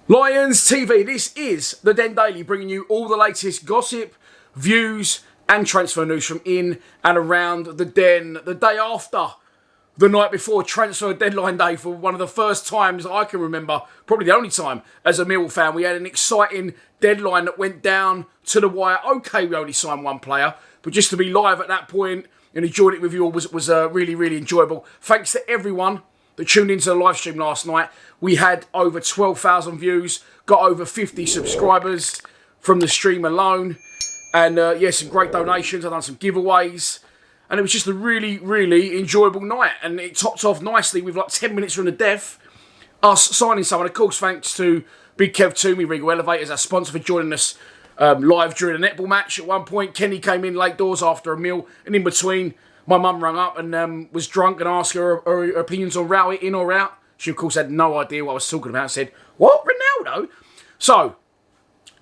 Lions TV, this is the Den Daily, bringing you all the latest gossip, views and transfer news from in and around the Den. The day after the night before transfer deadline day, for one of the first times I can remember, probably the only time as a Millwall fan, we had an exciting deadline that went down to the wire. Okay, we only signed one player, but just to be live at that point and enjoying it with you all was really, really enjoyable. Thanks to everyone that tuned into the live stream last night. We had over 12,000 views, got over 50 subscribers from the stream alone. And some great donations. I've done some giveaways. And it was just a really, really enjoyable night. And it topped off nicely with like 10 minutes from the death, us signing someone. Of course, thanks to Big Kev Toomey, Regal Elevators, our sponsor, for joining us live during a netball match. At one point, Kenny came in late doors after a meal. And in between, my mum rang up and was drunk and asked her opinions on Rowett, in or out. She, of course, had no idea what I was talking about and said, "What, Ronaldo?" So,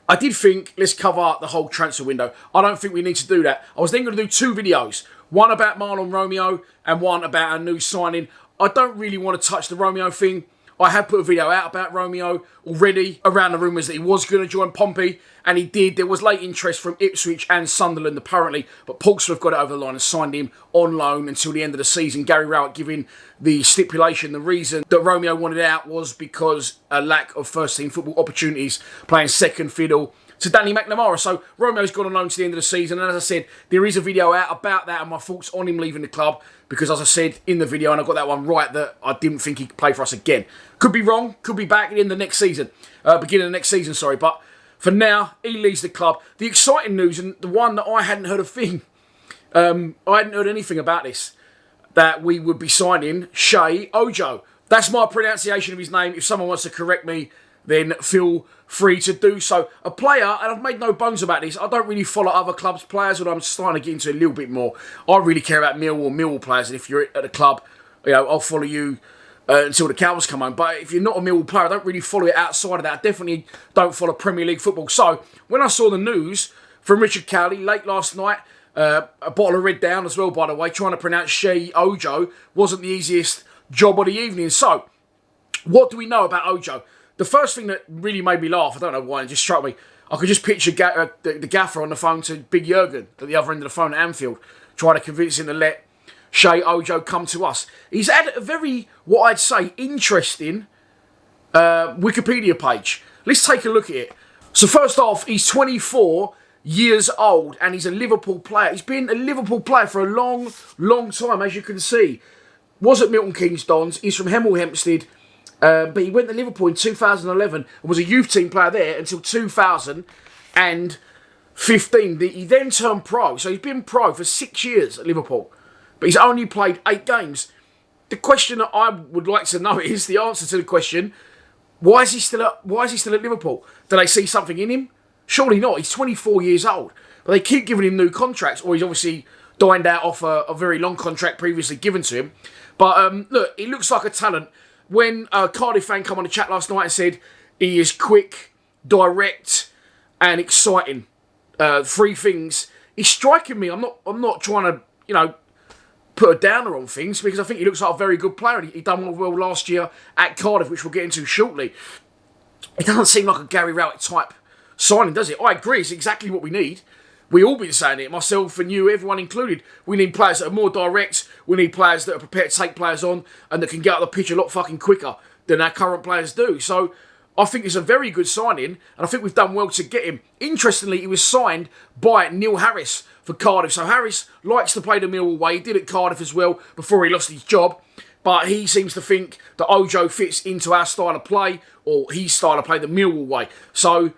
I did think, let's cover the whole transfer window. I don't think we need to do that. I was then going to do two videos. One about Marlon Romeo and one about our new signing. I don't really want to touch the Romeo thing. I have put a video out about Romeo already around the rumours that he was going to join Pompey, and he did. There was late interest from Ipswich and Sunderland apparently, but Portsmouth got it over the line and signed him on loan until the end of the season. Gary Rowett giving the stipulation, the reason that Romeo wanted out was because a lack of first-team football opportunities, playing second fiddle to Danny McNamara. So Romeo's gone on loan to the end of the season, and as I said, there is a video out about that and my thoughts on him leaving the club, because as I said in the video, and I got that one right, that I didn't think he could play for us again. Could be wrong, could be back in the next season, beginning of the next season, sorry, but for now, he leaves the club. The exciting news, and the one that I hadn't heard a thing, I hadn't heard anything about this, that we would be signing Sheyi Ojo. That's my pronunciation of his name. If someone wants to correct me, then feel free to do so. A player, and I've made no bones about this, I don't really follow other clubs' players, although I'm starting to get into a little bit more. I really care about Millwall players, and if you're at a club, I'll follow you until the cows come home. But if you're not a Millwall player, I don't really follow it outside of that. I definitely don't follow Premier League football. So, when I saw the news from Richard Cowley late last night, a bottle of red down as well, by the way, trying to pronounce Sheyi Ojo wasn't the easiest job of the evening. So, what do we know about Ojo? The first thing that really made me laugh, I don't know why, it just struck me. I could just picture the gaffer on the phone to Big Jurgen at the other end of the phone at Anfield, trying to convince him to let Sheyi Ojo come to us. He's had a very, what I'd say, interesting Wikipedia page. Let's take a look at it. So first off, he's 24 years old and he's a Liverpool player. He's been a Liverpool player for a long, long time, as you can see. Was at Milton Keynes Dons. He's from Hemel Hempstead. But he went to Liverpool in 2011 and was a youth team player there until 2015. He then turned pro. So he's been pro for 6 years at Liverpool. But he's only played 8 games. The question that I would like to know is the answer to the question, why is he still at Liverpool? Do they see something in him? Surely not. He's 24 years old. But they keep giving him new contracts, or he's obviously dined out off a very long contract previously given to him. But look, he looks like a talent. When a Cardiff fan come on the chat last night and said he is quick, direct, and exciting, 3 things, he's striking me. I'm not trying to, put a downer on things, because I think he looks like a very good player. He done well last year at Cardiff, which we'll get into shortly. It doesn't seem like a Gary Rowett type signing, does it? I agree, it's exactly what we need. We all been saying it, myself and you, everyone included. We need players that are more direct. We need players that are prepared to take players on and that can get out the pitch a lot fucking quicker than our current players do. So I think it's a very good signing, and I think we've done well to get him. Interestingly, he was signed by Neil Harris for Cardiff. So Harris likes to play the Millwall way. He did at Cardiff as well before he lost his job. But he seems to think that Ojo fits into our style of play, or his style of play, the Millwall way. So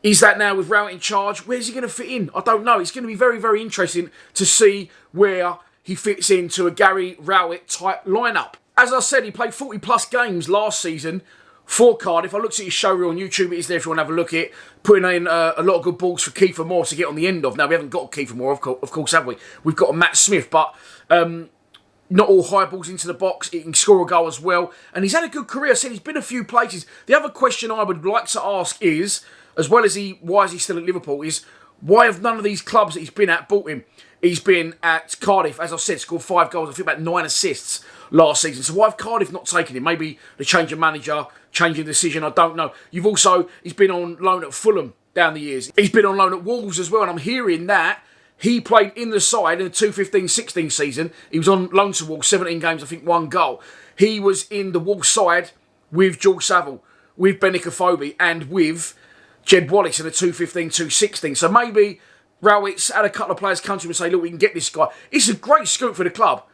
is that now with Rowett in charge? Where's he going to fit in? I don't know. It's going to be very, very interesting to see where he fits into a Gary Rowett type lineup. As I said, he played 40 plus games last season for Cardiff. I looked at his show reel on YouTube. It is there if you want to have a look at it. Putting in a lot of good balls for Kelliher Moore to get on the end of. Now, we haven't got Kelliher Moore, of course, have we? We've got a Matt Smith, but not all high balls into the box. He can score a goal as well. And he's had a good career. I said he's been a few places. The other question I would like to ask is, as well as why is he still at Liverpool, is Why have none of these clubs that he's been at bought him? He's been at Cardiff, as I said, scored 5 goals, I think about 9 assists last season. So why have Cardiff not taken him? Maybe the change of manager, change of decision, I don't know. He's been on loan at Fulham down the years. He's been on loan at Wolves as well, and I'm hearing that he played in the side in the 2015-16 season. He was on loan to Wolves, 17 games, I think 1 goal. He was in the Wolves side with George Saville, with Benicophobe, and with Jed Wallace in the 215-216. So maybe Rowitz had a couple of players come to him and say, look, we can get this guy. It's a great scoop for the club.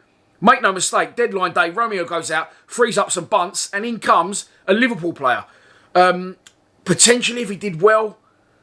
Make no mistake, deadline day, Romeo goes out, frees up some bunts, and in comes a Liverpool player. Potentially, if he did well,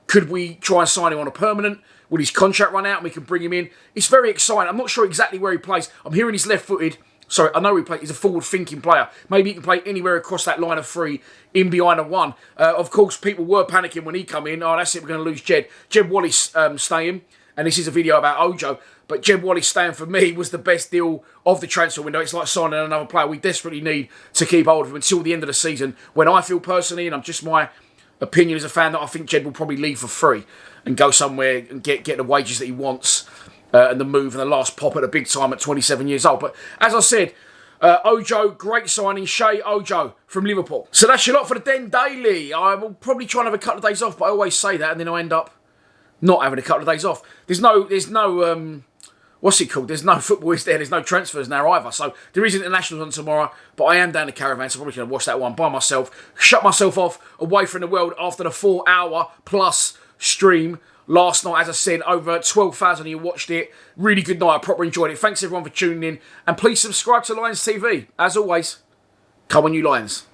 could we try and sign him on a permanent? Would his contract run out and we can bring him in? It's very exciting. I'm not sure exactly where he plays. I'm hearing he's left-footed. Sorry, I know he's a forward-thinking player. Maybe he can play anywhere across that line of 3, in behind a 1. Of course, people were panicking when he come in. Oh, that's it, we're going to lose Jed. Jed Wallace staying, and this is a video about Ojo, but Jed Wallace staying for me was the best deal of the transfer window. It's like signing another player. We desperately need to keep hold of him until the end of the season, when I feel personally, and I'm just my opinion as a fan, that I think Jed will probably leave for free and go somewhere and get the wages that he wants. And the move and the last pop at the big time at 27 years old. But as I said, Ojo, great signing. Sheyi Ojo from Liverpool. So that's your lot for the Den Daily. I will probably try and have a couple of days off, but I always say that and then I end up not having a couple of days off. There's no what's it called? There's no football, is there? There's no transfers now either. So there is internationals on tomorrow, but I am down the caravan, so I'm probably going to watch that one by myself. Shut myself off away from the world after the 4-hour plus stream last night. As I said, over 12,000 of you watched it. Really good night. I properly enjoyed it. Thanks everyone for tuning in. And please subscribe to Lions TV. As always, come on you Lions.